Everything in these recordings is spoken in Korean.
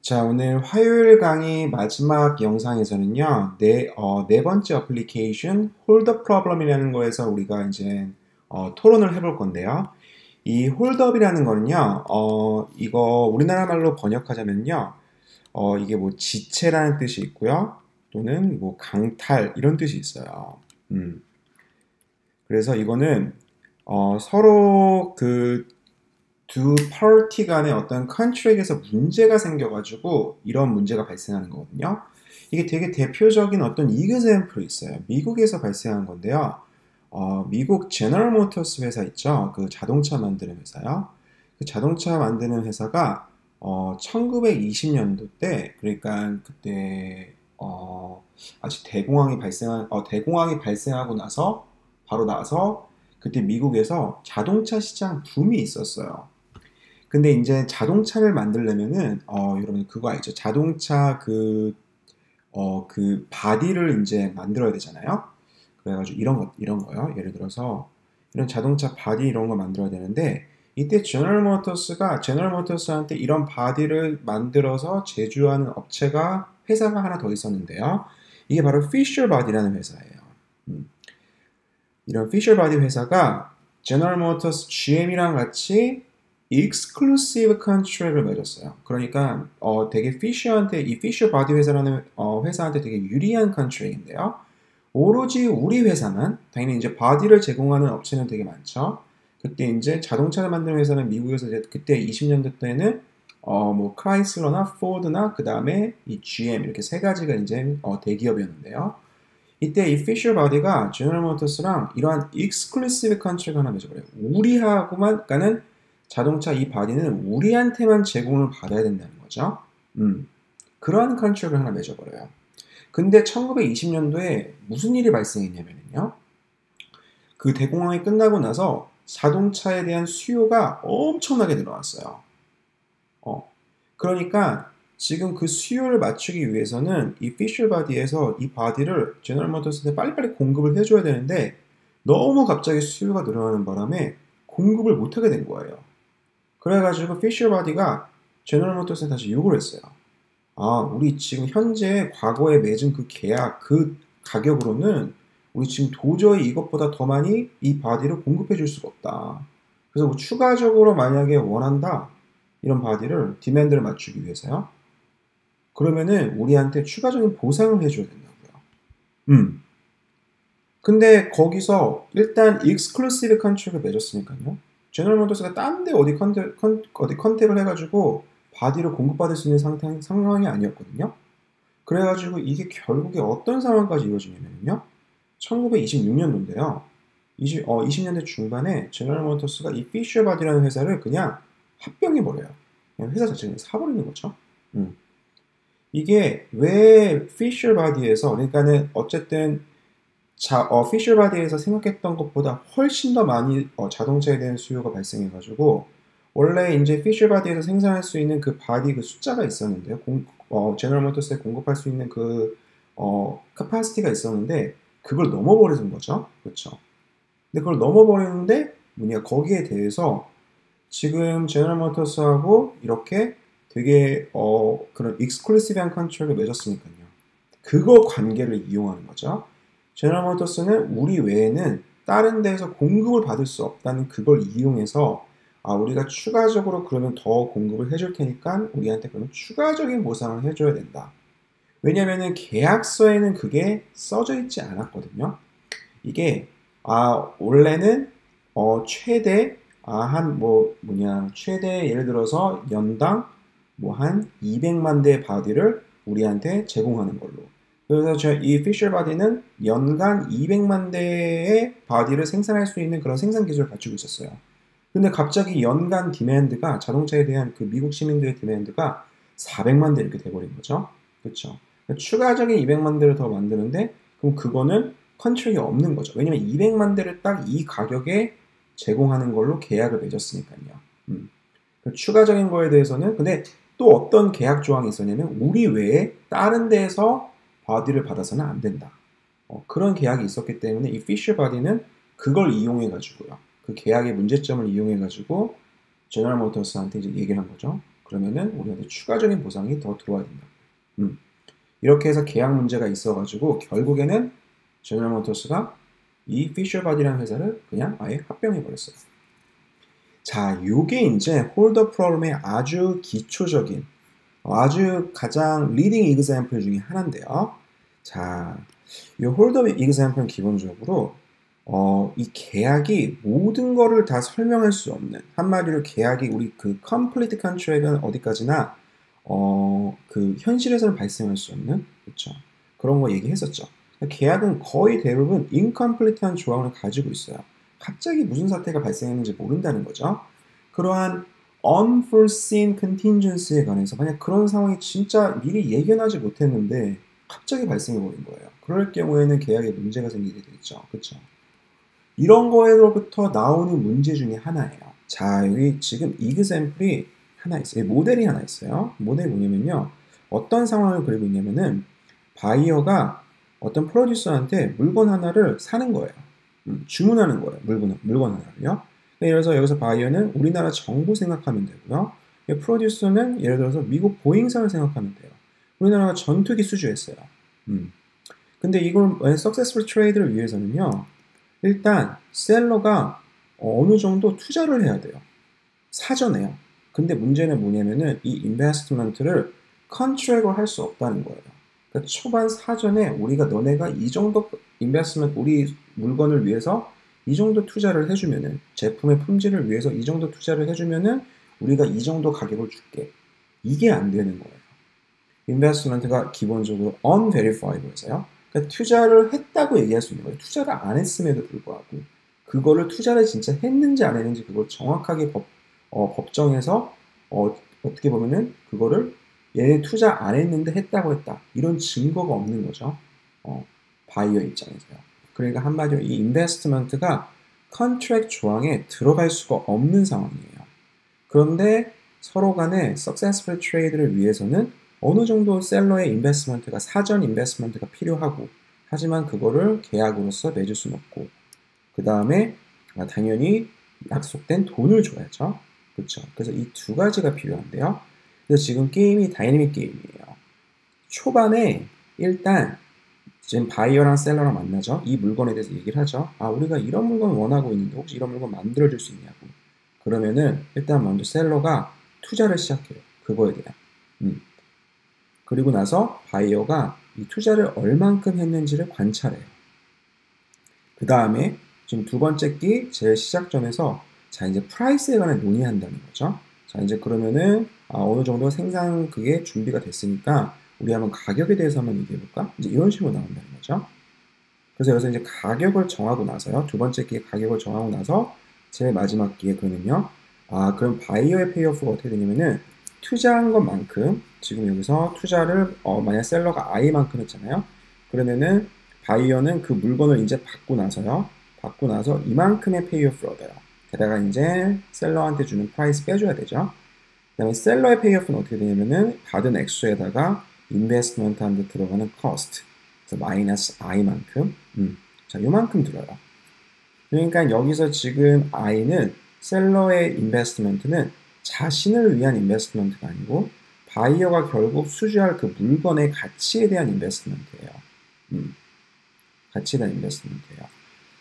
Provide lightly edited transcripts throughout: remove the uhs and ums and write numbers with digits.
자, 오늘 화요일 강의 마지막 영상에서는요, 네 번째 어플리케이션, 홀더 프로블럼이라는 거에서 우리가 이제 토론을 해볼 건데요. 이 홀더업이라는 거는요, 이거 우리나라 말로 번역하자면요, 이게 뭐 지체라는 뜻이 있고요, 또는 뭐 강탈 이런 뜻이 있어요. 그래서 이거는 서로 그 두 파티 간의 어떤 컨트랙에서 문제가 생겨가지고 이런 문제가 발생하는 거거든요. 이게 되게 대표적인 어떤 이그샘플이 있어요. 미국에서 발생한 건데요. 미국 제너럴 모터스 회사 있죠. 그 자동차 만드는 회사요. 그 자동차 만드는 회사가 1920년도 때, 그러니까 그때 아직 대공황이 발생하고 나서 바로 나서 그때 미국에서 자동차 시장 붐이 있었어요. 근데 이제 자동차를 만들려면은 여러분 그거 알죠? 자동차 그 바디를 이제 만들어야 되잖아요. 그래가지고 이런 거요. 예를 들어서 이런 자동차 바디 이런 거 만들어야 되는데 이때 제너럴 모터스한테 이런 바디를 만들어서 제조하는 회사가 하나 더 있었는데요. 이게 바로 피셔 바디라는 회사예요. 음, 이런 피셔 바디 회사가 제너럴 모터스 GM이랑 같이 익스클루시브 컨트랙을 맺었어요. 그러니까 되게 이 피셔 바디 회사라는 회사한테 되게 유리한 컨트랙인데요. 오로지 우리 회사만 당연히 이제 바디를 제공하는 업체는 되게 많죠. 그때 이제 자동차를 만드는 회사는 미국에서 이제 그때 20년대 때는 뭐 크라이슬러나 포드나 그 다음에 이 GM 이렇게 세 가지가 이제 대기업이었는데요. 이때 이 피셔 바디가 제너럴 모터스랑 이러한 익스클루시브 컨트랙 하나 맺어버려요. 우리하고만, 그러니까는 자동차 이 바디는 우리한테만 제공을 받아야 된다는 거죠. 그러한 컨트랙을 하나 맺어버려요. 근데 1920년도에 무슨 일이 발생했냐면요. 그 대공황이 끝나고 나서 자동차에 대한 수요가 엄청나게 늘어났어요. 그러니까 지금 그 수요를 맞추기 위해서는 이 피셔 바디에서 이 바디를 제너럴 모터스한테 빨리빨리 공급을 해줘야 되는데 너무 갑자기 수요가 늘어나는 바람에 공급을 못하게 된 거예요. 그래가지고 피셔 바디가 제너럴 모터스에 다시 요구를 했어요. 우리 지금 현재 과거에 맺은 그 계약, 그 가격으로는 우리 지금 도저히 이것보다 더 많이 이 바디를 공급해 줄 수가 없다. 그래서 뭐 추가적으로 만약에 원한다. 이런 바디를 디맨드를 맞추기 위해서요. 그러면은 우리한테 추가적인 보상을 해줘야 된다고요. 근데 거기서 일단 익스클루시브 컨트랙을 맺었으니까요. 제너럴 모터스가 딴 데 어디 컨택을 해가지고 바디를 공급받을 수 있는 상황이 아니었거든요. 그래가지고 이게 결국에 어떤 상황까지 이루어지냐면요. 1926년도인데요. 20년대 중반에 제너럴 모터스가 이 피셔 바디라는 회사를 그냥 합병해버려요. 그냥 회사 자체를 사버리는 거죠. 이게 왜 피셔 바디에서, 그러니까는 어쨌든 피셔 바디에서 생각했던 것보다 훨씬 더 많이 자동차에 대한 수요가 발생해가지고 원래 이제 피셔 바디에서 생산할 수 있는 그 바디 그 숫자가 있었는데요. 제너럴 모터스에 공급할 수 있는 그 카파시티가 있었는데 그걸 넘어버리는 거죠. 그렇죠. 근데 그걸 넘어버리는데 거기에 대해서 지금 제너럴 모터스하고 이렇게 되게 그런 익스클루시브한 컨트롤을 맺었으니까요. 그거 관계를 이용하는 거죠. 제너럴 모터스는 우리 외에는 다른 데에서 공급을 받을 수 없다는 그걸 이용해서 우리가 추가적으로 그러면 더 공급을 해줄 테니까 우리한테 그러면 추가적인 보상을 해줘야 된다. 왜냐면은 계약서에는 그게 써져 있지 않았거든요. 이게 원래는 최대 최대 예를 들어서 연당 뭐 한 200만 대 바디를 우리한테 제공하는 걸로. 그래서 이 피셔 바디는 연간 200만 대의 바디를 생산할 수 있는 그런 생산 기술을 갖추고 있었어요. 근데 갑자기 연간 디맨드가 자동차에 대한 그 미국 시민들의 디맨드가 400만 대 이렇게 돼버린 거죠. 그렇죠. 추가적인 200만 대를 더 만드는데 그럼 그거는 컨트롤이 없는 거죠. 왜냐면 200만 대를 딱 이 가격에 제공하는 걸로 계약을 맺었으니까요. 추가적인 거에 대해서는 근데 또 어떤 계약 조항이 있었냐면 우리 외에 다른 데에서 바디를 받아서는 안 된다. 그런 계약이 있었기 때문에 이 피셔 바디는 그걸 이용해 가지고요. 그 계약의 문제점을 이용해 가지고 제너럴 모터스한테 이제 얘기를 한 거죠. 그러면은 우리한테 추가적인 보상이 더 들어와야 된다. 이렇게 해서 계약 문제가 있어가지고 결국에는 제너럴 모터스가 이 피셔 바디라는 회사를 그냥 아예 합병해버렸어요. 자, 요게 이제 홀더 프로그램의 아주 기초적인, 아주 가장 리딩 이그젬플 중에 하나인데요. 자, 이 홀더 이그젬플은 기본적으로 이 계약이 모든 거를 다 설명할 수 없는, 한마디로 계약이 우리 그 complete contract은 어디까지나 그 현실에서는 발생할 수 없는, 그렇죠? 그런 거 얘기했었죠. 계약은 거의 대부분 incomplete한 조항을 가지고 있어요. 갑자기 무슨 사태가 발생했는지 모른다는 거죠. 그러한 unforeseen contingency에 관해서 만약 그런 상황이 진짜 미리 예견하지 못했는데 갑자기 발생해버린 거예요. 그럴 경우에는 계약에 문제가 생기게 되죠. 그렇죠? 이런 거에로부터 나오는 문제 중에 하나예요. 자, 여기 지금 이그샘플이 하나 있어요. 모델이 하나 있어요. 모델이 뭐냐면요. 어떤 상황을 그리고 있냐면은 바이어가 어떤 프로듀서한테 물건 하나를 사는 거예요. 주문하는 거예요. 물건 하나를요. 예를 들어서 여기서 바이어는 우리나라 정부 생각하면 되고요. 프로듀서는 예를 들어서 미국 보잉사를 생각하면 돼요. 우리나라가 전투기 수주했어요. 근데 이걸 successful trade를 위해서는요. 일단 셀러가 어느 정도 투자를 해야 돼요. 사전에요. 근데 문제는 뭐냐면은 이 인베스트먼트를 컨트랙을 할 수 없다는 거예요. 그러니까 초반 사전에 우리가 너네가 이 정도 인베스트먼트 우리 물건을 위해서 이 정도 투자를 해주면은 제품의 품질을 위해서 이 정도 투자를 해주면은 우리가 이 정도 가격을 줄게. 이게 안 되는 거예요. 인베스트먼트가 기본적으로 unverifiable에서요. 그러니까 투자를 했다고 얘기할 수 있는 거예요. 투자를 안 했음에도 불구하고 그거를 투자를 진짜 했는지 안 했는지 그걸 정확하게 법정에서 어떻게 보면은 그거를 얘네 투자 안 했는데 했다고 했다. 이런 증거가 없는 거죠. 바이어 입장에서요. 그러니까 한마디로 이 인베스트먼트가 컨트랙 조항에 들어갈 수가 없는 상황이에요. 그런데 서로 간에 successful trade를 위해서는 어느 정도 셀러의 인베스트먼트가 사전 인베스트먼트가 필요하고 하지만 그거를 계약으로서 내줄 수는 없고 그 다음에 당연히 약속된 돈을 줘야죠. 그렇죠. 그래서 이 두 가지가 필요한데요. 그래서 지금 게임이 다이내믹 게임이에요. 초반에 일단 지금 바이어랑 셀러랑 만나죠. 이 물건에 대해서 얘기를 하죠. 우리가 이런 물건 원하고 있는데 혹시 이런 물건 만들어줄 수 있냐고. 그러면은 일단 먼저 셀러가 투자를 시작해요. 그거에 대한. 그리고 나서 바이어가 이 투자를 얼만큼 했는지를 관찰해요. 그 다음에 지금 두 번째 끼 제일 시작점에서 자 이제 프라이스에 관해 논의한다는 거죠. 자 이제 그러면은 어느 정도 생산 그게 준비가 됐으니까 우리 한번 가격에 대해서 한번 얘기해 볼까? 이제 이런 식으로 나온다는 거죠. 그래서 여기서 이제 가격을 정하고 나서요. 두 번째 끼에 가격을 정하고 나서 제일 마지막 끼에 그러면요. 그럼 바이어의 페이오프가 어떻게 되냐면은 투자한 것만큼 지금 여기서 투자를 만약 셀러가 I만큼 했잖아요. 그러면은 바이어는 그 물건을 이제 받고 나서요. 받고 나서 이만큼의 페이오프를 얻어요. 게다가 이제 셀러한테 주는 프라이스 빼줘야 되죠. 그 다음에 셀러의 페이오프는 어떻게 되냐면은 받은 액수에다가 인베스트먼트한테 들어가는 cost 그래서 마이너스 I만큼 자 요만큼 들어요. 그러니까 여기서 지금 I는 셀러의 인베스트먼트는 자신을 위한 인베스트먼트가 아니고 바이어가 결국 수주할 그 물건의 가치에 대한 인베스트먼트예요. 가치에 대한 인베스트먼트예요.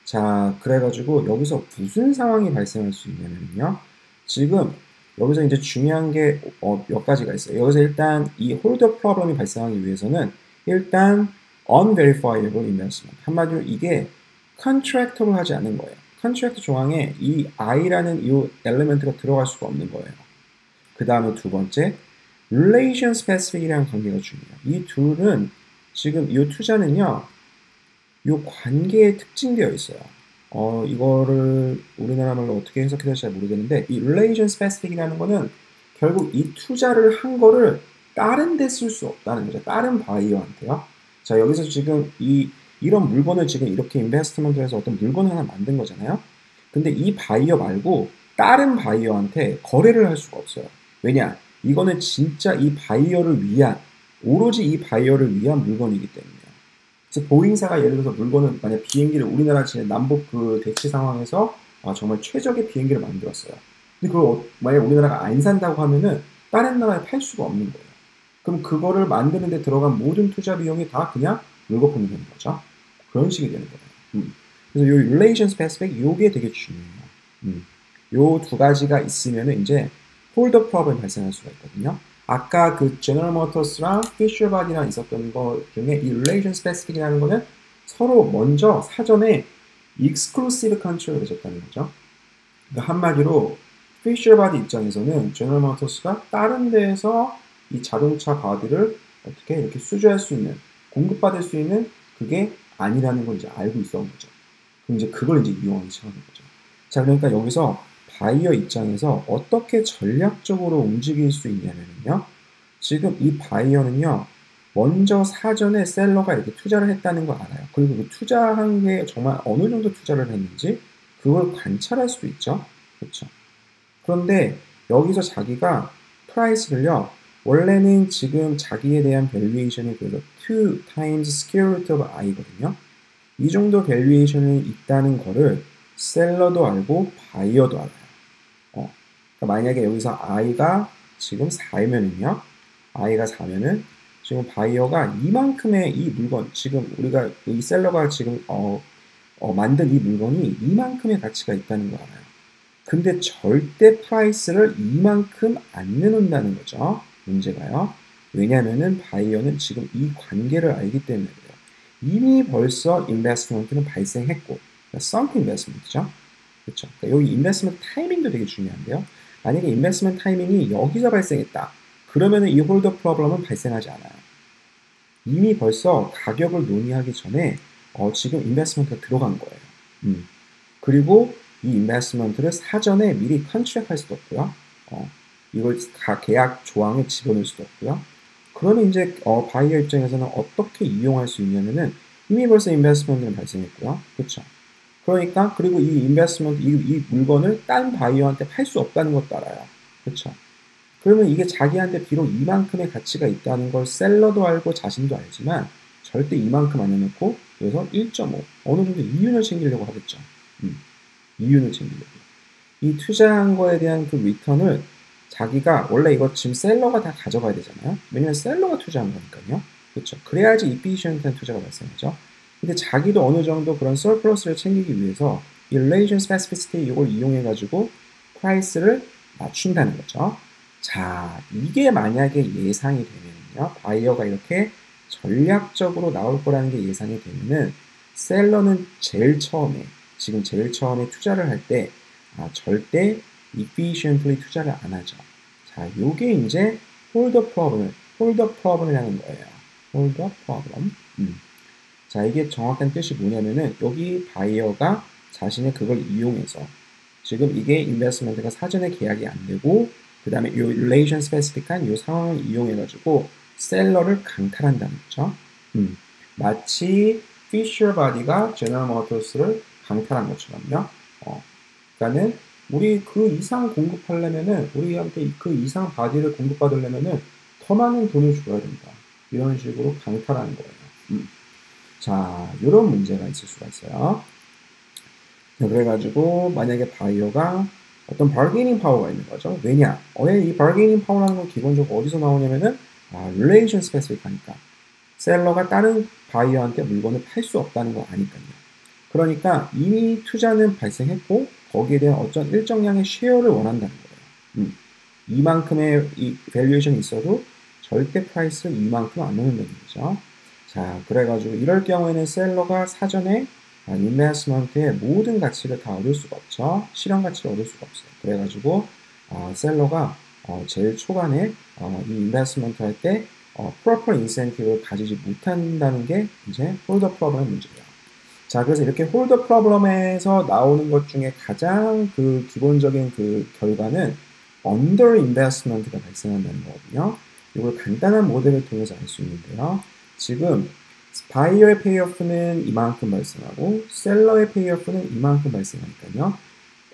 자, 그래가지고 여기서 무슨 상황이 발생할 수 있냐면요. 지금 여기서 이제 중요한 게 몇 가지가 있어요. 여기서 일단 이 홀더 프로블럼이 발생하기 위해서는 일단 unverifiable investment. 한마디로 이게 컨트랙터블 하지 않은 거예요. 컨트랙트 조항에 이 I라는 이 엘리멘트가 들어갈 수가 없는 거예요. 그 다음에 두 번째, relation specific이라는 관계가 중요해요. 이 둘은 지금 이 투자는요, 이 관계에 특징되어 있어요. 이거를 우리나라 말로 어떻게 해석해야 될지 잘 모르겠는데, 이 relation specific이라는 거는 결국 이 투자를 한 거를 다른 데 쓸 수 없다는 거죠. 다른 바이어한테요. 자, 여기서 지금 이런 물건을 지금 이렇게 인베스트먼트를 해서 어떤 물건 하나 만든 거잖아요. 근데 이 바이어 말고 다른 바이어한테 거래를 할 수가 없어요. 왜냐? 이거는 진짜 이 바이어를 위한, 오로지 이 바이어를 위한 물건이기 때문에요. 그래서 보잉사가 예를 들어서 물건을, 만약 비행기를 우리나라 지금 남북 그 대치 상황에서 정말 최적의 비행기를 만들었어요. 근데 그걸 만약 우리나라가 안 산다고 하면은 다른 나라에 팔 수가 없는 거예요. 그럼 그거를 만드는 데 들어간 모든 투자 비용이 다 그냥 물거품이 되는 거죠. 그런 식이 되는 거예요. 그래서 요 relation specific 요게 되게 중요해요. 요 두 가지가 있으면은 이제 홀더 프로블em 발생할 수가 있거든요. 아까 그 제너럴 모터스랑 피셔 바디랑 있었던 거 중에 이 relation specific이라는 거는 서로 먼저 사전에 exclusive contract가 되셨다는 거죠. 그러니까 한마디로 피셔 바디 입장에서는 제너럴 모터스가 다른 데에서 이 자동차 바디를 어떻게 이렇게 수주할 수 있는, 공급받을 수 있는 그게 아니라는 걸 이제 알고 있었던 거죠. 그럼 이제 그걸 이제 이용하기 시작하는 거죠. 자, 그러니까 여기서 바이어 입장에서 어떻게 전략적으로 움직일 수 있냐면요. 지금 이 바이어는요. 먼저 사전에 셀러가 이렇게 투자를 했다는 걸 알아요. 그리고 그 투자한 게 정말 어느 정도 투자를 했는지 그걸 관찰할 수도 있죠. 그렇죠. 그런데 여기서 자기가 프라이스를요. 원래는 지금 자기에 대한 밸류에이션이 그래서 2 times square root of i거든요. 이 정도 밸류에이션이 있다는 거를 셀러도 알고 바이어도 알아요. 그러니까 만약에 여기서 i가 지금 4면은요. i가 4면은 지금 바이어가 이만큼의 이 물건, 지금 우리가 이 셀러가 지금 만든 이 물건이 이만큼의 가치가 있다는 걸 알아요. 근데 절대 프라이스를 이만큼 안 내놓는다는 거죠. 문제가요. 왜냐면은 바이어는 지금 이 관계를 알기 때문에 그래요. 이미 벌써 인베스트먼트는 발생했고, sunk investment죠. 그렇죠. 그러니까 여기 인베스트먼트 타이밍도 되게 중요한데요. 만약에 인베스트먼트 타이밍이 여기서 발생했다. 그러면은 이 홀더 프로블럼은 발생하지 않아요. 이미 벌써 가격을 논의하기 전에 지금 인베스트먼트가 들어간 거예요. 그리고 이 인베스트먼트를 사전에 미리 컨트랙할 수도 없고요. 이걸 계약 조항에 집어넣을 수도 없고요. 그러면 이제 바이어 입장에서는 어떻게 이용할 수 있냐면은 이미 벌써 인베스트먼트는 발생했고요. 그렇죠. 그러니까 그리고 이 인베스트먼트 이 물건을 딴 바이어한테 팔 수 없다는 것도 알아요. 그렇죠. 그러면 이게 자기한테 비록 이만큼의 가치가 있다는 걸 셀러도 알고 자신도 알지만 절대 이만큼 안 해놓고 그래서 1.5 어느 정도 이윤을 챙기려고 하겠죠. 이윤을 챙기려고. 이 투자한 거에 대한 그 리턴을 자기가 원래 이거 지금 셀러가 다 가져가야 되잖아요. 왜냐면 셀러가 투자한 거니까요. 그렇죠. 그래야지 이피시언트한 투자가 발생하죠. 근데 자기도 어느 정도 그런 서플러스를 챙기기 위해서 이 relation specificity 이걸 이용해 가지고 프라이스를 맞춘다는 거죠. 자, 이게 만약에 예상이 되면요. 바이어가 이렇게 전략적으로 나올 거라는 게 예상이 되면은 셀러는 지금 제일 처음에 투자를 할 때 절대 efficiently 투자를 안 하죠. 자, 요게 이제 홀더 프로블럼이라는 거예요. 홀더 프로블럼. 자, 이게 정확한 뜻이 뭐냐면은 여기 바이어가 자신의 그걸 이용해서 지금 이게 인베스트먼트가 사전에 계약이 안 되고 그 다음에 이 relation specific한 이 상황을 이용해 가지고 셀러를 강탈한다는 거죠. 마치 피셔 바디가 제너럴 모터스를 강탈한 것처럼요. 그러니까는 우리 그 이상 공급하려면은 우리한테 그 이상 바디를 공급받으려면은 더 많은 돈을 줘야 된다. 이런 식으로 강탈하는 거예요. 자, 이런 문제가 있을 수가 있어요. 그래가지고 만약에 바이어가 어떤 bargaining 파워가 있는 거죠. 왜냐? 이 bargaining 파워라는 건 기본적으로 어디서 나오냐면은 relation specific 하니까 셀러가 다른 바이어한테 물건을 팔 수 없다는 거 아니까요. 그러니까 이미 투자는 발생했고 거기에 대한 어떤 일정량의 쉐어를 원한다는 거예요. 이만큼의 이 밸류에이션이 있어도 절대 프라이스를 이만큼 안 넣는다는 거죠. 자, 그래가지고 이럴 경우에는 셀러가 사전에 인베스트먼트의 모든 가치를 다 얻을 수가 없죠. 실현 가치를 얻을 수가 없어요. 그래가지고 셀러가 제일 초반에 이 인베스트먼트 할 때 proper incentive를 가지지 못한다는 게 이제 홀더 프로블em 문제예요. 자, 그래서 이렇게 홀더 프로블럼에서 나오는 것 중에 가장 그 기본적인 그 결과는 under investment가 발생한다는 거거든요. 이걸 간단한 모델을 통해서 알 수 있는데요. 지금 바이어의 페이오프는 이만큼 발생하고 셀러의 페이오프는 이만큼 발생하니까요.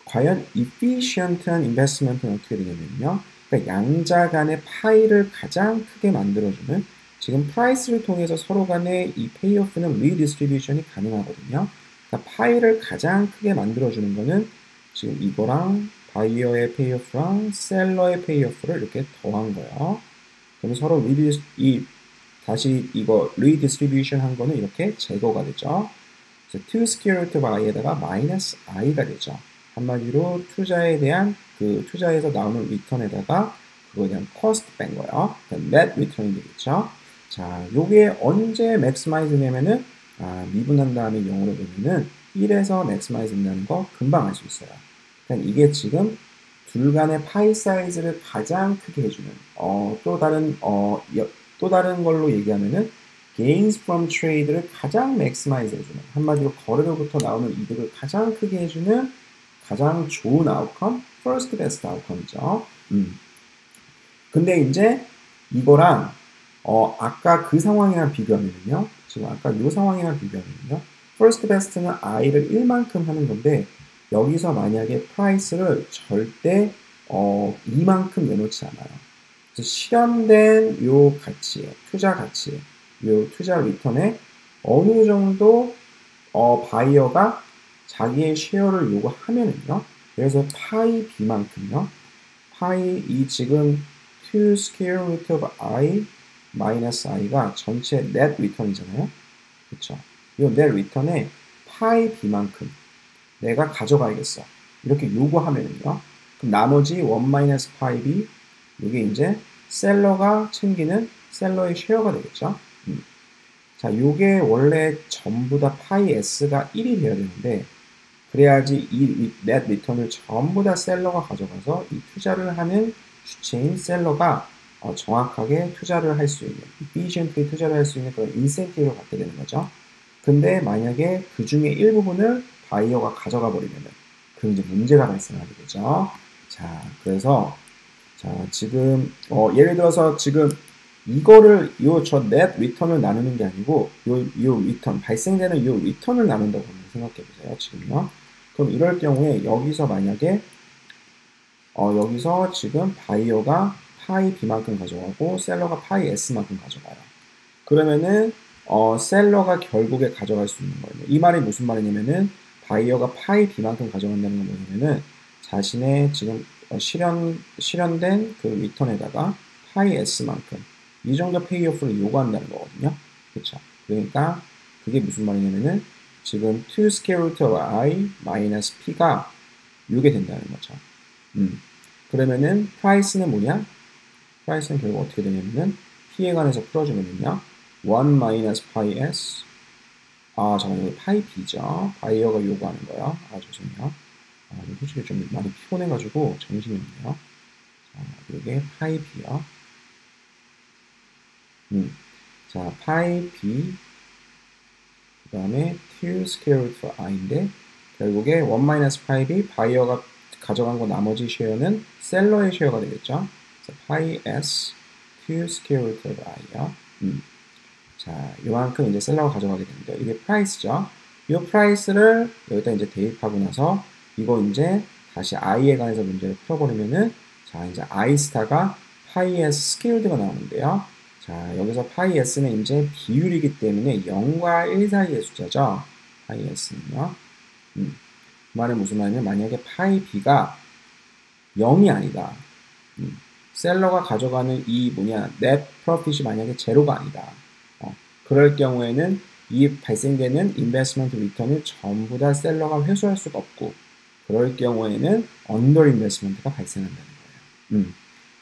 과연 efficient한 인베스트먼트는 어떻게 되냐면요. 그러니까 양자 간의 파이를 가장 크게 만들어주는 지금 프라이스를 통해서 서로 간의 이 페이오프는 리디스트리뷰션이 가능하거든요. 그러니까 파이를 가장 크게 만들어주는 거는 지금 이거랑 바이어의 페이오프랑 셀러의 페이오프를 이렇게 더한 거예요. 그럼 서로 다시 이거 리디스트리뷰션 한 거는 이렇게 제거가 되죠. 그래서 to square root of i에다가 마이너스 i가 되죠. 한마디로 투자에 대한 그 투자에서 나오는 리턴에다가 그거에 대한 cost 뺀 거예요. net return이 되겠죠. 자, 요게 언제 maximize 되냐면은 미분한 다음에 0으로 되면은 1에서 maximize 된다는 거 금방 알 수 있어요. 그러니까 이게 지금 둘 간의 파이 사이즈를 가장 크게 해주는 또 다른 걸로 얘기하면은 gains from trade를 가장 maximize 해주는 한마디로 거래로부터 나오는 이득을 가장 크게 해주는 가장 좋은 아웃컴, first best 아웃컴이죠. 근데 이제 이거랑 아까 그 상황이랑 비교하면요. 지금 아까 이 상황이랑 비교하면요. first best는 i를 1만큼 하는 건데 여기서 만약에 price를 절대 2만큼 내놓지 않아요. 그래서 실현된 요 가치에 투자 가치에 요 투자 리턴에 어느 정도 바이어가 자기의 쉐어를 요구하면은요. 그래서 파이 b만큼요. 파이 이 지금 2 square root of i 마이너스 i가 전체 net return이잖아요. 그쵸? 이 net return에 파이 b만큼 내가 가져가야겠어. 이렇게 요구하면은요. 그럼 나머지 1 마이너스 파이 b 이게 이제 셀러가 챙기는 셀러의 쉐어가 되겠죠. 자, 요게 원래 전부 다 파이 s가 1이 돼야 되는데 그래야지 이 net return을 전부 다 셀러가 가져가서 이 투자를 하는 주체인 셀러가 정확하게 투자를 할 수 있는, efficiently 투자를 할 수 있는 그런 인센티브를 갖게 되는 거죠. 근데 만약에 그 중에 일부분을 바이어가 가져가 버리면은 그럼 이제 문제가 발생하게 되죠. 자, 그래서 자, 지금 예를 들어서 지금 이거를 저 net return을 나누는 게 아니고 요 리턴 발생되는 요 리턴을 나눈다고 생각해 보세요. 지금요. 그럼 이럴 경우에 여기서 만약에 여기서 지금 바이어가 파이 b만큼 가져가고 셀러가 파이 s만큼 가져가요. 그러면은 셀러가 결국에 가져갈 수 있는 거예요. 이 말이 무슨 말이냐면은 바이어가 파이 b만큼 가져간다는 건 뭐냐면은 자신의 지금 실현된 그 리턴에다가 파이 s만큼 이 정도 페이오프를 요구한다는 거거든요. 그쵸? 그러니까 그게 무슨 말이냐면은 지금 2 square root of i 마이너스 p가 요게 된다는 거죠. 그러면은 price는 뭐냐? price는 결국 어떻게 되냐면은 p에 관해서 풀어주면은요. 1 마이너스 pi s 잠깐만 이거 파이 b죠. 바이어가 요구하는 거요. 죄송해요. 솔직히 좀 많이 피곤해가지고 정신이 없네요. 자, 이게 파이 b요. 자, 파이 b 그 다음에 2 square root of i인데 결국에 1 마이너스 파이 b 바이어가 가져간 거 나머지 쉐어는 셀러의 쉐어가 되겠죠. 그래서 파이 s 2 square root of i요. 자, 요만큼 이제 셀러가 가져가게 되는데 이게 프라이스죠. 이 프라이스를 여기다 이제 대입하고 나서 이거 이제 다시 i에 관해서 문제를 풀어버리면은 자, 이제 i 스타가 파이 s 스퀘어드가 나오는데요. 자, 여기서 파이 s는 이제 비율이기 때문에 0과 1 사이의 숫자죠. 파이 s는요. 그 말은 무슨 말이냐면 만약에 파이 b가 0이 아니다. 셀러가 가져가는 이 net profit이 만약에 제로가 아니다. 그럴 경우에는 이 발생되는 인베스트먼트 리턴을 전부 다 셀러가 회수할 수가 없고 그럴 경우에는 언더 인베스트먼트가 발생한다는 거예요.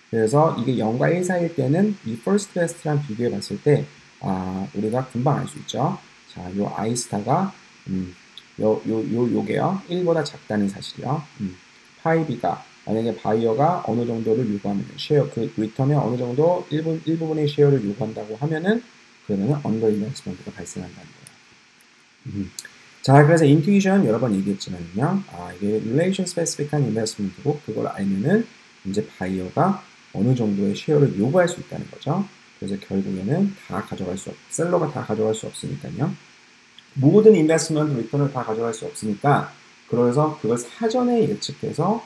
그래서 이게 0과 1 사이일 때는 이 first best랑 비교해 봤을 때 우리가 금방 알 수 있죠. 자, 요 i 스타가 요게요. 1보다 작다는 사실이요. 파이 b가 만약에 바이어가 어느 정도를 요구하면 쉐어 그 리턴에 어느 정도 일부분의 쉐어를 요구한다고 하면은 그러면 언더 인베스트먼트가 발생한다는 거예요. 자, 그래서 인투이션 여러 번 얘기했지만요. 이게 relation specific한 인베스트먼트고 그걸 알면은 이제 바이어가 어느 정도의 쉐어를 요구할 수 있다는 거죠. 그래서 결국에는 셀러가 다 가져갈 수 없으니까요. 모든 인베스트먼트 리턴을 다 가져갈 수 없으니까 그래서 그걸 사전에 예측해서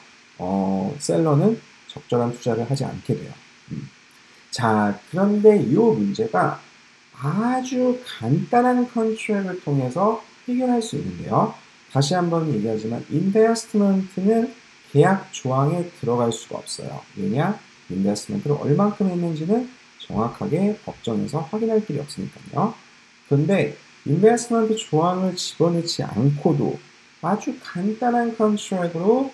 셀러는 적절한 투자를 하지 않게 돼요. 자, 그런데 이 문제가 아주 간단한 컨트랙을 통해서 해결할 수 있는데요. 다시 한번 얘기하지만 인베스트먼트는 계약 조항에 들어갈 수가 없어요. 왜냐? 인베스트먼트를 얼만큼 했는지는 정확하게 법정에서 확인할 길이 없으니까요. 그런데 인베스트먼트 조항을 집어넣지 않고도 아주 간단한 컨트랙으로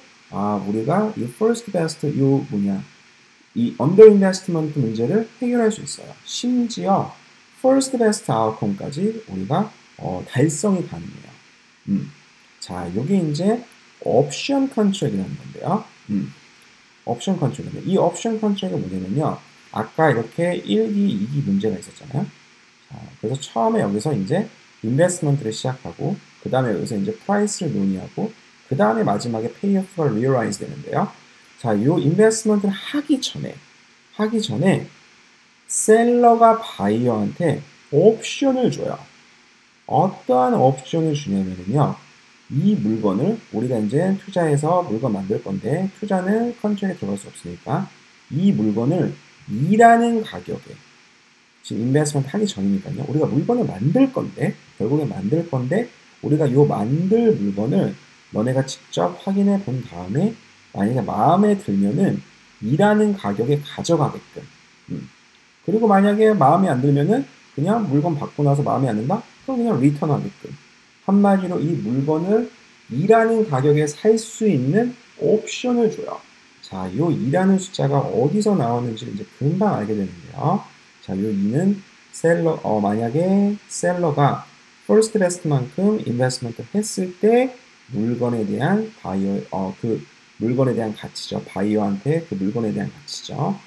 우리가 이 first best 이 under investment 문제를 해결할 수 있어요. 심지어 first best outcome까지 우리가 달성이 가능해요. 자, 이게 이제 옵션 컨트랙이라는 건데요. 옵션 컨트랙인데 이 옵션 컨트랙이 뭐냐면요. 아까 이렇게 1기, 2기 문제가 있었잖아요. 자, 그래서 처음에 여기서 이제 인베스트먼트를 시작하고 그 다음에 여기서 이제 프라이스를 논의하고 그 다음에 마지막에 페이오프가 리얼라이즈 되는데요. 자, 이 인베스트먼트를 하기 전에 셀러가 바이어한테 옵션을 줘요. 어떠한 옵션을 주냐면요. 이 물건을 우리가 이제 투자해서 물건 만들 건데 투자는 컨트랙에 들어갈 수 없으니까 이 물건을 일하는 가격에 지금 인베스트먼트 하기 전이니까요. 우리가 물건을 만들 건데 결국에 만들 건데 우리가 이 만들 물건을 너네가 직접 확인해 본 다음에 만약에 마음에 들면은 일하는 가격에 가져가게끔 그리고 만약에 마음에 안 들면은 그냥 물건 받고 나서 마음에 안 든다? 그럼 그냥 리턴하게끔 한마디로 이 물건을 일하는 가격에 살 수 있는 옵션을 줘요. 자, 요 2라는 숫자가 어디서 나오는지 이제 금방 알게 되는데요. 자, 요 2는 만약에 셀러가 first best만큼 인베스트먼트 했을 때 물건에 대한 물건에 대한 가치죠. 바이어한테 그 물건에 대한 가치죠.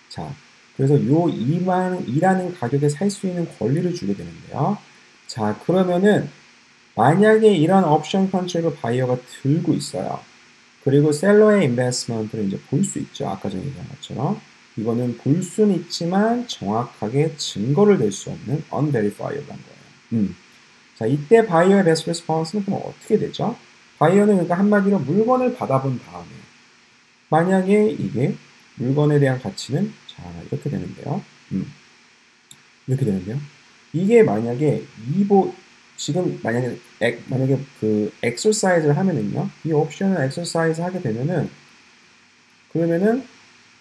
자, 그래서 요 2라는 가격에 살 수 있는 권리를 주게 되는데요. 자, 그러면은 만약에 이런 옵션 컨트랙을 바이어가 들고 있어요. 그리고 셀러의 인베스트먼트를 이제 볼 수 있죠. 아까 전에 얘기한 것처럼. 이거는 볼 수는 있지만 정확하게 증거를 댈 수 없는 unverifiable한 거예요. 자, 이때 바이어의 베스트 리스폰스는 그럼 어떻게 되죠? 바이어는 그러니까 한마디로 물건을 받아본 다음에 만약에 이게 물건에 대한 가치는 자, 이렇게 되는데요. 이렇게 되는데요. 이게 만약에 지금 만약에 그 엑서사이즈를 하면은요. 이 옵션을 엑서사이즈 하게 되면은 그러면은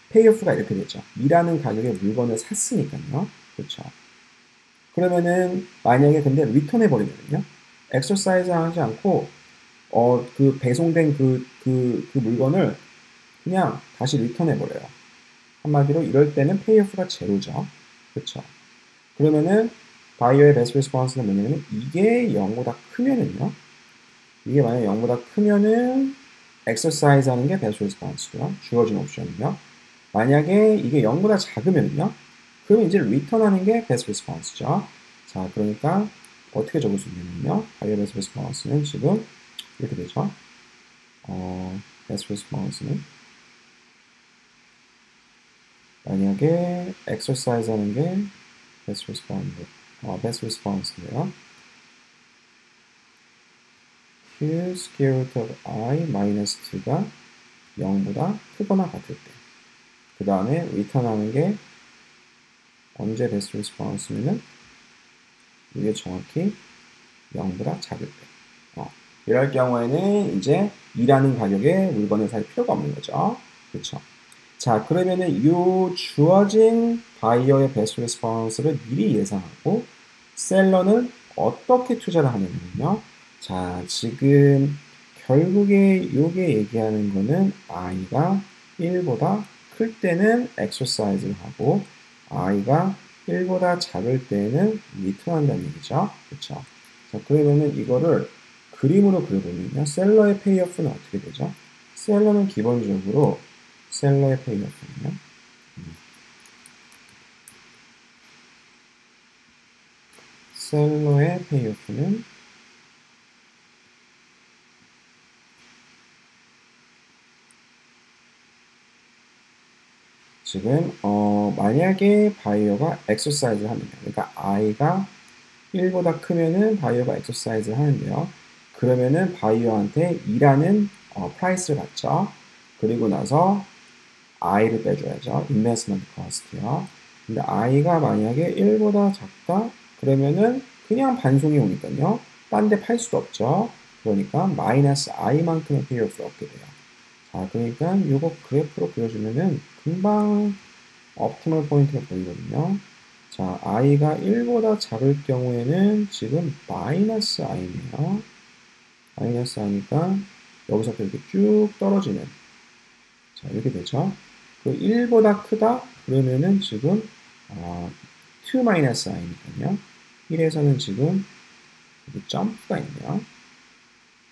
페이오프가 이렇게 되죠. 일하는 가격에 물건을 샀으니까요. 그렇죠. 그러면은 만약에 근데 리턴해 버리면은요. 엑서사이즈 하지 않고 그 배송된 그 물건을 그냥 다시 리턴해 버려요. 한마디로 이럴 때는 페이오프가 제로죠. 그렇죠. 그러면은 바이어의 베스트 리스폰스는 뭐냐면 이게 0보다 크면은요. 이게 만약 0보다 크면은 엑서사이즈 하는 게 베스트 리스폰스고요. 주어진 옵션이요. 만약에 이게 0보다 작으면요. 그럼 이제 리턴하는 게 베스트 리스폰스죠. 자, 그러니까 어떻게 적을 수 있냐면요. 바이어 베스트 리스폰스는 지금 이렇게 되죠. 베스트 리스폰스는 만약에 엑서사이즈 하는 게 베스트 리스폰스인데요. Q square root of I minus 2가 0보다 크거나 같을 때. 그 다음에 리턴하는 게 언제 베스트 리스폰스면은 이게 정확히 0보다 작을 때. 이럴 경우에는 이제 일하는 가격에 물건을 살 필요가 없는 거죠. 그렇죠. 자, 그러면은 이 주어진 바이어의 베스트 리스폰스를 미리 예상하고 셀러는 어떻게 투자를 하냐면요. 자, 지금 결국에 요게 얘기하는 거는 i가 1보다 클 때는 exercise를 하고 i가 1보다 작을 때는 리턴한다는 얘기죠. 그렇죠? 자, 그러면은 이거를 그림으로 그려보면요. 셀러의 페이오프는 어떻게 되죠? 셀러는 기본적으로 셀러의 페이오프는요. 셀러의 페이오프는 지금 만약에 바이어가 엑서사이즈를 하면요. 그러니까 i가 1보다 크면은 바이어가 엑서사이즈를 하는데요. 그러면은 바이어한테 2라는 프라이스를 받죠. 그리고 나서 i를 빼줘야죠. investment cost요. 근데 i가 만약에 1보다 작다? 그러면은 그냥 반송이 오니까요. 딴 데 팔 수도 없죠. 그러니까 마이너스 i만큼의 페이오프를 얻게 돼요. 그러니까 요거 그래프로 그려주면은 금방 옵티멀 포인트가 보이거든요. 자, i가 1보다 작을 경우에는 지금 마이너스 i네요. 마이너스 i니까 여기서부터 이렇게 쭉 떨어지는, 자, 이렇게 되죠. 그 1보다 크다? 그러면은 지금 2 마이너스 i니까요. 1에서는 지금 여기 점프가 있네요.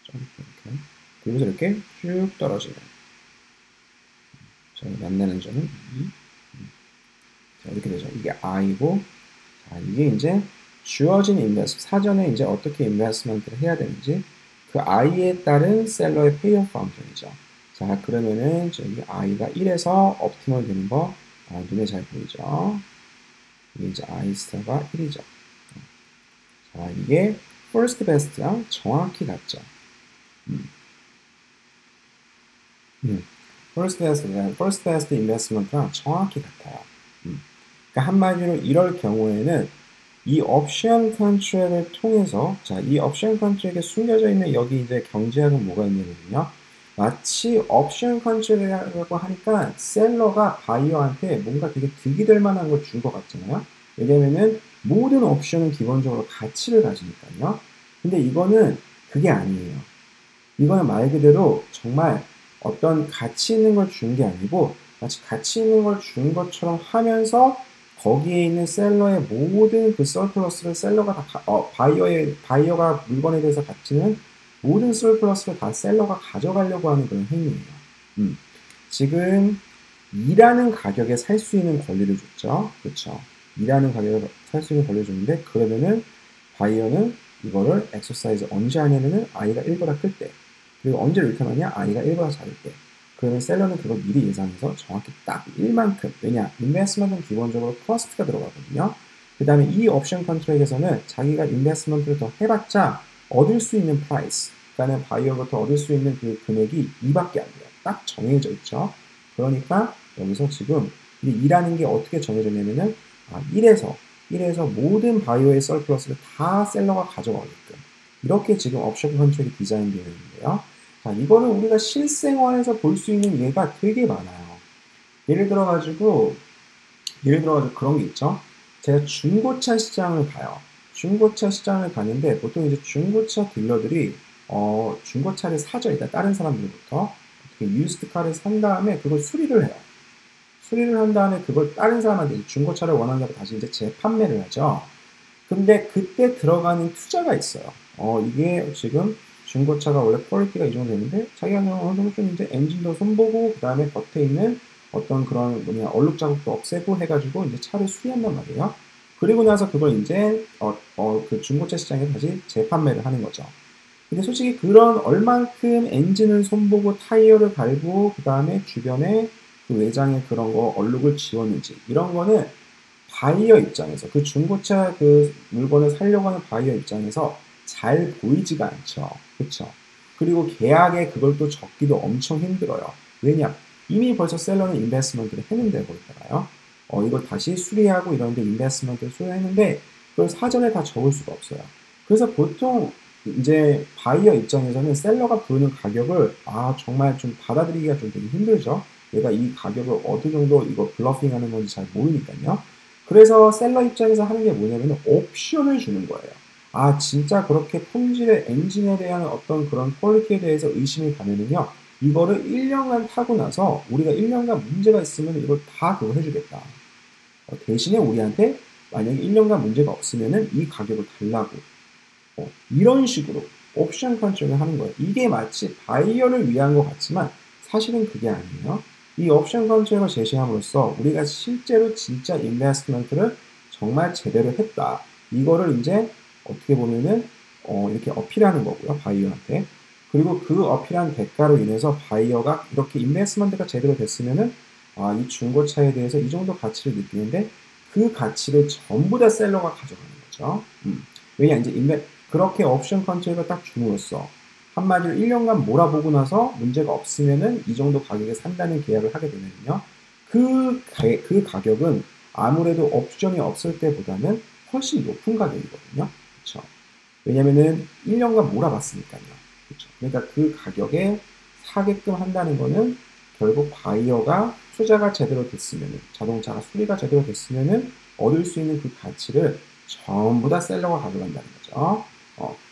점프 이렇게. 그리고서 이렇게 쭉 떨어지는. 자, 만나는 점은 2. 자, 이렇게 되죠. 이게 i고, 자, 이게 이제 주어진 사전에 이제 어떻게 인베스트먼트를 해야 되는지 그 i에 따른 셀러의 페이오프 펑션이죠. 자, 그러면은 저기 i가 1에서 옵티멀 되는 거 눈에 잘 보이죠? 이게 이제 i 스타가 1이죠. 자, 이게 first best랑 정확히 같죠. first best investment랑 정확히 같아요. 그러니까 한마디로 이럴 경우에는 이 옵션 컨트랙을 통해서, 자, 이 옵션 컨트랙에 숨겨져 있는 여기 이제 경제학은 뭐가 있냐면요. 마치 옵션 컨트랙이라고 하니까 셀러가 바이어한테 뭔가 되게 득이 될 만한 걸 준 것 같잖아요. 왜냐면은 모든 옵션은 기본적으로 가치를 가지니까요. 근데 이거는 그게 아니에요. 이거는 말 그대로 정말 어떤 가치 있는 걸 준 게 아니고 마치 가치 있는 걸 준 것처럼 하면서 거기에 있는 셀러의 모든 그 서플러스를 셀러가 다 바이어가 물건에 대해서 가치는 모든 서플러스를 다 셀러가 가져가려고 하는 그런 행위예요. 지금 2라는 가격에 살 수 있는 권리를 줬죠. 그렇죠? 2라는 가격에 살 수 있는 권리를 줬는데 그러면은 바이어는 이거를 엑서사이즈 언제 하냐면은 i가 1보다 클 때, 그리고 언제 리턴하냐? i가 1보다 작을 때. 그러면 셀러는 그걸 미리 예상해서 정확히 딱 1만큼, 왜냐? 인베스트먼트는 기본적으로 코스트가 들어가거든요. 그 다음에 이 옵션 컨트랙에서는 자기가 인베스트먼트를 더 해봤자 얻을 수 있는 프라이스, 그러니까 바이어부터 얻을 수 있는 그 금액이 2밖에 안 돼요. 딱 정해져 있죠. 그러니까 여기서 지금 이 2라는 게 어떻게 정해졌냐면은 1에서 모든 바이오의 서플러스를 다 셀러가 가져가게끔 이렇게 지금 옵션 컨트랙이 디자인되어 있는데요. 자, 이거는 우리가 실생활에서 볼 수 있는 예가 되게 많아요. 예를 들어가지고 그런 게 있죠. 제가 중고차 시장을 가요. 중고차 시장을 가는데 보통 이제 중고차 딜러들이 중고차를 사죠. 일단 다른 사람들부터 어떻게 유스트카를 산 다음에 그걸 수리를 해요. 수리를 한 다음에 그걸 다른 사람한테 중고차를 원하는 사람 다시 이제 재판매를 하죠. 근데 그때 들어가는 투자가 있어요. 이게 지금 중고차가 원래 퀄리티가 이 정도 되는데 자기가 어느 정도 좀 이제 엔진도 손보고 그 다음에 겉에 있는 어떤 그런 얼룩 자국도 없애고 해가지고 이제 차를 수리한단 말이에요. 그리고 나서 그걸 이제 그 중고차 시장에 다시 재판매를 하는 거죠. 근데 솔직히 그런 얼만큼 엔진을 손보고 타이어를 갈고 그 다음에 주변에 그 외장에 그런 거 얼룩을 지웠는지 이런 거는 바이어 입장에서 그 중고차 그 물건을 사려고 하는 바이어 입장에서 잘 보이지가 않죠. 그렇죠? 그리고 계약에 그걸 또 적기도 엄청 힘들어요. 왜냐? 이미 벌써 셀러는 인베스트먼트를 했는데 거기다가요. 이걸 다시 수리하고 이런데 인베스트먼트를 수리했는데 그걸 사전에 다 적을 수가 없어요. 그래서 보통 이제 바이어 입장에서는 셀러가 부르는 가격을 정말 좀 받아들이기가 좀 되게 힘들죠. 얘가 이 가격을 어느 정도 이거 블러핑 하는 건지 잘 모르니까요. 그래서 셀러 입장에서 하는 게 뭐냐면 옵션을 주는 거예요. 진짜 그렇게 품질의 엔진에 대한 어떤 그런 퀄리티에 대해서 의심이 가면은요. 이거를 1년간 타고 나서 우리가 1년간 문제가 있으면 이걸 다 그거 해주겠다. 대신에 우리한테 만약에 1년간 문제가 없으면은 이 가격을 달라고. 이런 식으로 옵션 컨트롤을 하는 거예요. 이게 마치 바이어를 위한 것 같지만 사실은 그게 아니에요. 이 옵션 컨트롤을 제시함으로써 우리가 실제로 진짜 인베스트먼트를 정말 제대로 했다. 이거를 이제 어떻게 보면은 이렇게 어필하는 거고요. 바이어한테. 그리고 그 어필한 대가로 인해서 바이어가 이렇게 인베스트먼트가 제대로 됐으면은 이 중고차에 대해서 이 정도 가치를 느끼는데 그 가치를 전부 다 셀러가 가져가는 거죠. 왜냐 이제 그렇게 옵션 컨트롤을 딱 줌으로써 한마디로 1년간 몰아보고 나서 문제가 없으면은 이 정도 가격에 산다는 계약을 하게 되면요. 그 가격은 아무래도 옵션이 없을 때보다는 훨씬 높은 가격이거든요. 그렇죠? 왜냐면은 1년간 몰아봤으니까요. 그렇죠? 그러니까 그 가격에 사게끔 한다는 거는 결국 바이어가 투자가 제대로 됐으면은, 자동차가 수리가 제대로 됐으면은 얻을 수 있는 그 가치를 전부 다 셀러가 가져간다는 거죠.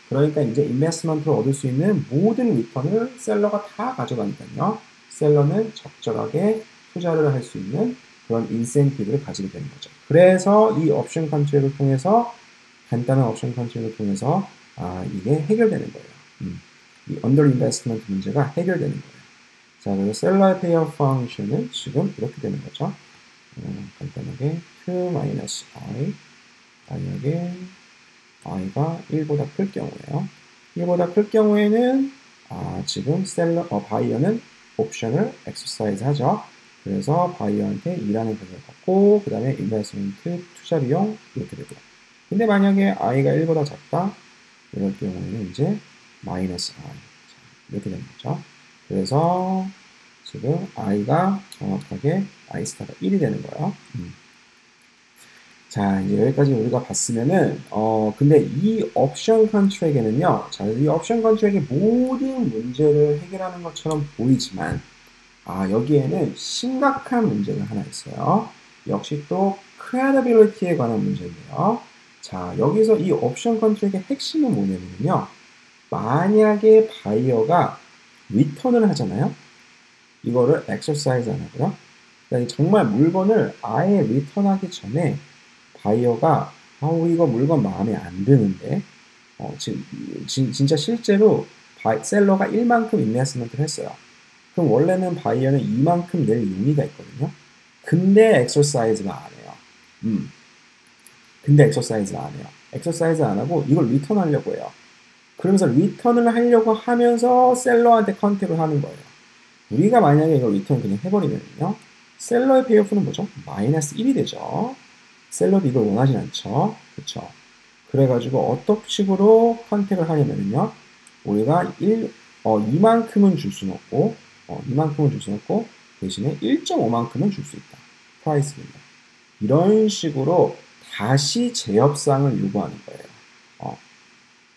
그러니까 이제 인베스트먼트를 얻을 수 있는 모든 리턴을 셀러가 다 가져가니까요. 셀러는 적절하게 투자를 할 수 있는 그런 인센티브를 가지게 되는 거죠. 그래서 이 옵션 컨트랙을 통해서, 간단한 옵션 컨트랙을 통해서 이게 해결되는 거예요. 이 언더 인베스트먼트 문제가 해결되는 거예요. 자, 그래서 셀러의 페이어 펑션은 지금 이렇게 되는 거죠. 간단하게 q-i 만약에 i가 1보다 클 경우에요. 1보다 클 경우에는 지금 바이어는 옵션을 엑서사이즈 하죠. 그래서 바이어한테 2라는 값을 받고 그 다음에 인베스트먼트 투자 비용 이렇게 되고요. 근데 만약에 i가 1보다 작다 이럴 경우에는 이제 마이너스 i 이렇게 되는 거죠. 그래서 지금 i가 정확하게 i 스타가 1이 되는 거예요. 자, 이제 여기까지 우리가 봤으면은, 근데 이 옵션 컨트랙에는요, 자, 이 옵션 컨트랙의 모든 문제를 해결하는 것처럼 보이지만, 여기에는 심각한 문제가 하나 있어요. 역시 또, credibility에 관한 문제인데요. 자, 여기서 이 옵션 컨트랙의 핵심은 뭐냐면요, 만약에 바이어가 리턴을 하잖아요. 이거를 엑서사이즈 안 하고요. 그러니까 정말 물건을 아예 리턴하기 전에 바이어가 이거 물건 마음에 안 드는데 진짜 실제로 셀러가 1만큼 인베스트먼트를 했어요. 그럼 원래는 바이어는 2만큼 낼 용의가 있거든요. 근데 엑서사이즈가 안 해요. 근데 엑서사이즈가 안 해요. 엑서사이즈 안 하고 이걸 리턴하려고 해요. 그러면서 리턴을 하려고 하면서 셀러한테 컨택을 하는 거예요. 우리가 만약에 이걸 리턴 그냥 해버리면요. 셀러의 페이오프는 뭐죠? 마이너스 1이 되죠. 셀러도 이걸 원하진 않죠. 그쵸? 그래가지고 어떤 식으로 컨택을 하냐면요. 우리가 2만큼은 줄 수는 없고, 2만큼은 줄 수는 없고, 대신에 1.5만큼은 줄 수 있다. 프라이스입니다. 이런 식으로 다시 재협상을 요구하는 거예요.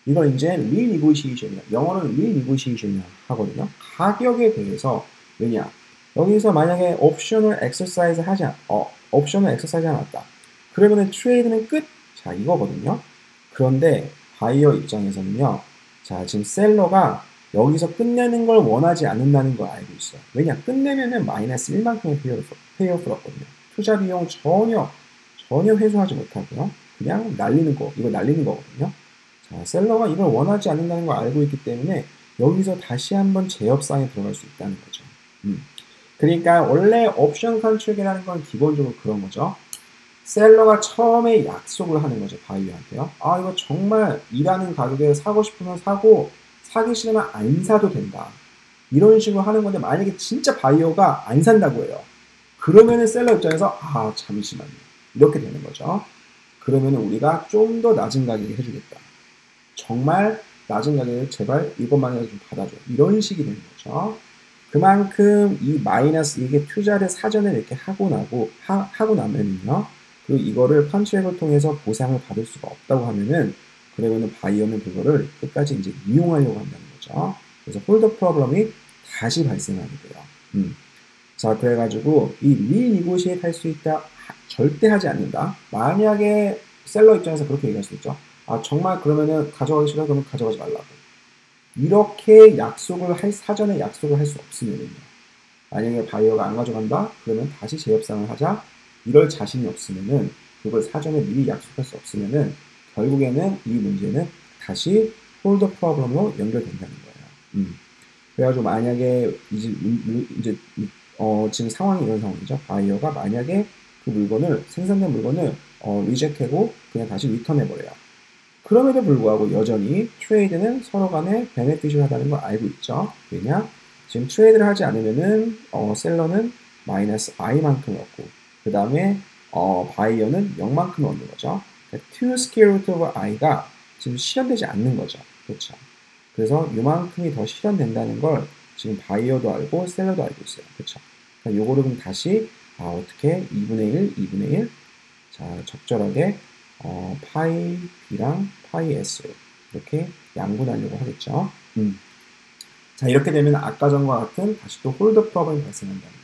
이걸 이제 리니고시에이션이야. 영어로는 리니고시에이션이라고 하거든요. 가격에 대해서, 왜냐? 여기서 만약에 옵션을 엑서사이즈 하지 않았다. 그러면은 트레이드는 끝? 자, 이거거든요. 그런데 바이어 입장에서는요. 자, 지금 셀러가 여기서 끝내는 걸 원하지 않는다는 걸 알고 있어요. 왜냐? 끝내면은 마이너스 1만큼의 페이오프를 얻거든요. 투자 비용 전혀 회수하지 못하고요. 그냥 이거 날리는 거거든요. 자, 셀러가 이걸 원하지 않는다는 걸 알고 있기 때문에 여기서 다시 한번 재협상에 들어갈 수 있다는 거죠. 그러니까 원래 옵션 컨트랙이라는 건 기본적으로 그런 거죠. 셀러가 처음에 약속을 하는 거죠. 바이어한테요. 이거 정말 일하는 가격에 사고 싶으면 사고 사기 싫으면 안 사도 된다. 이런 식으로 하는 건데 만약에 진짜 바이어가 안 산다고 해요. 그러면은 셀러 입장에서 잠시만요. 이렇게 되는 거죠. 그러면은 우리가 좀 더 낮은 가격에 해주겠다. 정말 낮은 가격에 제발 이것만이라도 좀 받아줘. 이런 식이 되는 거죠. 그만큼 이 마이너스 이게 투자를 사전에 이렇게 하고 나면은요. 이거를 컨트랙을 통해서 보상을 받을 수가 없다고 하면은 그러면은 바이어는 그거를 끝까지 이제 이용하려고 한다는 거죠. 그래서 홀더 프로블럼이 다시 발생하게 돼요. 자, 그래가지고 이 리니고시에이트 할 수 있다. 절대 하지 않는다. 만약에 셀러 입장에서 그렇게 얘기할 수 있죠. 정말 그러면은 가져가기 싫어 그러면 가져가지 말라고. 이렇게 사전에 약속을 할 수 없으면요. 만약에 바이어가 안 가져간다? 그러면 다시 재협상을 하자. 이럴 자신이 없으면은 그걸 사전에 미리 약속할 수 없으면은 결국에는 이 문제는 다시 홀더 프로블럼으로 연결된다는 거예요. 그래가지고 만약에 지금 상황이 이런 상황이죠. 바이어가 만약에 그 물건을 생산된 물건을 리젝트하고 그냥 다시 리턴해버려요. 그럼에도 불구하고 여전히 트레이드는 서로 간에 베네핏을 하다는 걸 알고 있죠. 왜냐? 지금 트레이드를 하지 않으면은 셀러는 마이너스 i만큼 얻고 그 다음에 바이어는 0만큼 얻는 거죠. 그러니까 2 square root of i가 지금 실현되지 않는 거죠. 그렇죠. 그래서 이만큼이 더 실현된다는 걸 지금 바이어도 알고 셀러도 알고 있어요. 그렇죠. 그러니까 요거를 그럼 다시 어떻게 2분의 1, 2분의 1 자, 적절하게 파이 B랑 파이 S 이렇게 양분하려고 하겠죠. 자, 이렇게 되면 아까 전과 같은 다시 또 홀더 프로블럼이 발생한다는 거예요.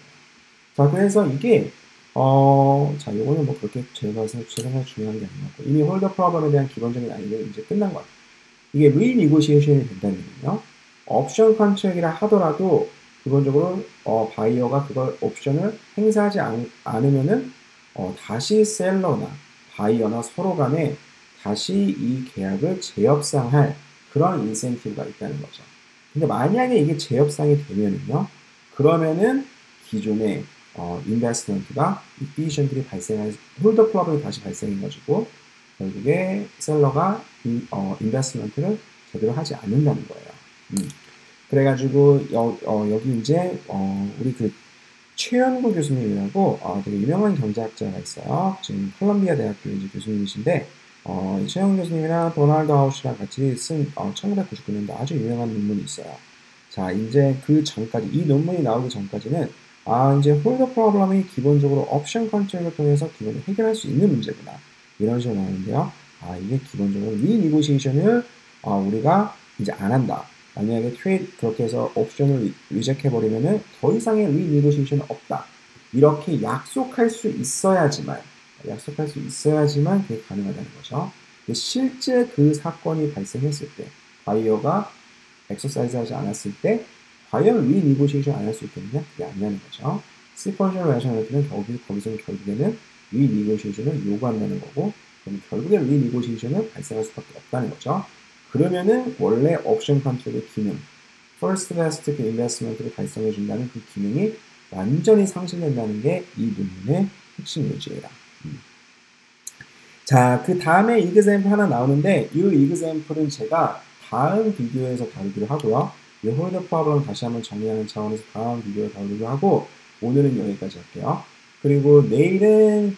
자, 그래서 이게 자, 요거는 뭐 그렇게 제가 중요한 게 아니고 이미 홀더 프로블럼에 대한 기본적인 아이디어는 이제 끝난 것 같아요. 이게 리니고시에이션이 된다면요. 옵션 컨트랙이라 하더라도 기본적으로 바이어가 그걸 옵션을 행사하지 않으면은 다시 셀러나 바이어나 서로 간에 다시 이 계약을 재협상할 그런 인센티브가 있다는 거죠. 근데 만약에 이게 재협상이 되면은요, 그러면은 기존의 인베스트먼트가 이피션들이 발생할 홀더 프로블럼이 다시 발생해가지고 결국에 셀러가 인베스트먼트를 제대로 하지 않는다는 거예요. 그래가지고 여기 이제 우리 그 최연구 교수님이라고 되게 유명한 경제학자가 있어요. 지금 콜롬비아 대학교 이제 교수님이신데 최연구 교수님이랑 도널드 하우스랑 같이 쓴 1999년도 아주 유명한 논문이 있어요. 자, 이제 그 전까지 이 논문이 나오기 전까지는 이제 홀더 프로블럼이 기본적으로 옵션 컨트롤을 통해서 기본적으로 해결할 수 있는 문제구나 이런 식으로 나오는데요. 이게 기본적으로 리니고시에이션을 우리가 이제 안 한다. 만약에 트레이드 그렇게 해서 옵션을 리젝해버리면은 더 이상의 리니고시에이션은 없다. 이렇게 약속할 수 있어야지만 그게 가능하다는 거죠. 실제 그 사건이 발생했을 때 바이어가 엑서사이즈하지 않았을 때 과연 리니고시에이션 안 할 수 있겠느냐? 그게 아니라는 거죠. 시퍼셜 레셔널티는 거기서는 결국에는 리니고시에이션을 요구한다는 거고 그럼 결국엔 리니고시에이션은 발생할 수밖에 없다는 거죠. 그러면은 원래 옵션 컨트롤의 기능, first best 그 인베스트먼트를 발생해 준다는 그 기능이 완전히 상실된다는 게 이 논문의 핵심 요지예요. 자, 그 다음에 이그샘플 하나 나오는데 이 이그샘플은 제가 다음 비디오에서 다루기로 하고요. 이 홀더 프로블럼 다시 한번 정리하는 차원에서 다음 비디오에 다루기로 하고 오늘은 여기까지 할게요. 그리고 내일은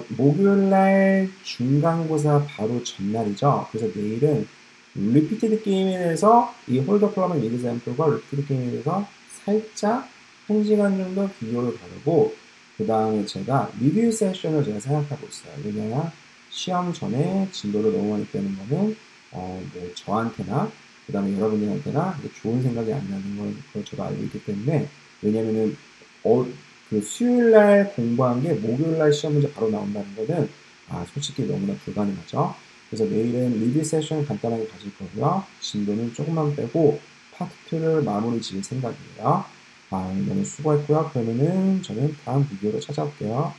목요일날 중간고사 바로 전날이죠. 그래서 내일은 리피티드 게임에 대해서 이 홀더 프로블럼 이그샘플과 리피티드 게임에 대해서 살짝 1시간 정도 비디오를 다루고 그 다음에 제가 리뷰 세션을 제가 생각하고 있어요. 왜냐면 시험 전에 진도를 너무 많이 빼는 거는 뭐 저한테나 그 다음에 여러분들한테나 좋은 생각이 안 나는 걸 저도 알고 있기 때문에 왜냐면은 그 수요일날 공부한 게 목요일날 시험 문제 바로 나온다는 거는 솔직히 너무나 불가능하죠. 그래서 내일은 리뷰 세션 간단하게 가질 거고요. 진도는 조금만 빼고 파트 2를 마무리 지을 생각이에요. 너무 수고했고요. 그러면은 저는 다음 비디오로 찾아올게요.